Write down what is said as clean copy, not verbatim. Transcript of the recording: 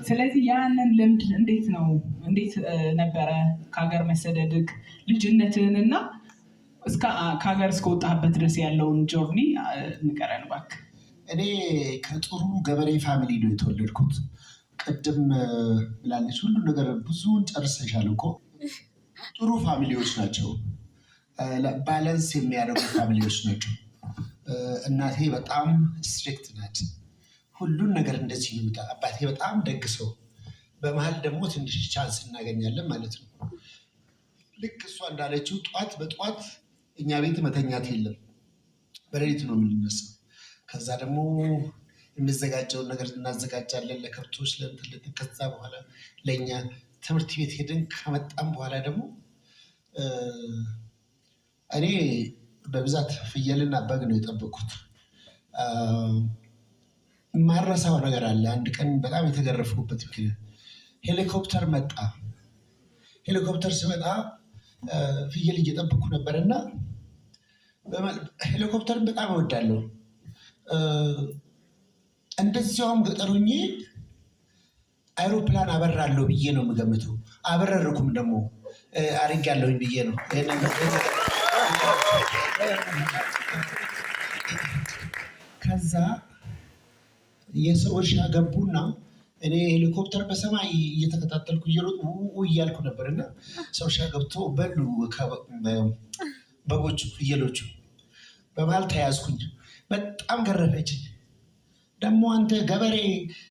ስለዚህ ያንን ልምድ እንዴት ነበረ ከሀገር መሰደድክ ልጅነትህንና ከሀገር እስከወጣህበት ድረስ ያለውን ጆርኒ ንገረን እባክህ። እኔ ከጥሩ ገበሬ ፋሚሊ ነው የተወለድኩት። ቅድም ብላለች ሁሉ ነገር ብዙውን ጨርሰሻል እኮ። ጥሩ ፋሚሊዎች ናቸው፣ ባላንስ የሚያደርጉ ፋሚሊዎች ናቸው። እናቴ በጣም ስትሪክት ናት። ሁሉን ነገር እንደዚህ ነው። አባቴ በጣም ደግ ሰው። በመሀል ደግሞ ትንሽ ቻንስ እናገኛለን ማለት ነው። ልክ እሷ እንዳለችው በጠዋት እኛ ቤት መተኛት የለም፣ በሌሊት ነው የምንነሳው። ከዛ ደግሞ የሚዘጋጀውን ነገር እናዘጋጃለን ለከብቶች ለእንትን። ከዛ በኋላ ለእኛ ትምህርት ቤት ሄደን ከመጣም በኋላ ደግሞ እኔ በብዛት ፍየልና በግ ነው የጠበቁት። ማረሳው ነገር አለ። አንድ ቀን በጣም የተገረፍኩበት ሄሊኮፕተር መጣ። ሄሊኮፕተር ሲመጣ ፍየል እየጠበኩ ነበርና ሄሊኮፕተርን በጣም እወዳለሁ። እንደዚያውም ገጠር ሆኜ አይሮፕላን አበራለሁ ብዬ ነው የምገምተው። አበረርኩም ደግሞ አድርጌያለሁኝ ብዬ ነው። ከዛ የሰው እርሻ ገቡና እኔ ሄሊኮፕተር በሰማይ እየተከታተልኩ እየሮጥኩ እያልኩ ነበር እና ሰው እርሻ ገብቶ በሉ በጎቹ ፍየሎቹ። በመሀል ተያዝኩኝ። በጣም ገረፈችኝ። ደግሞ አንተ ገበሬ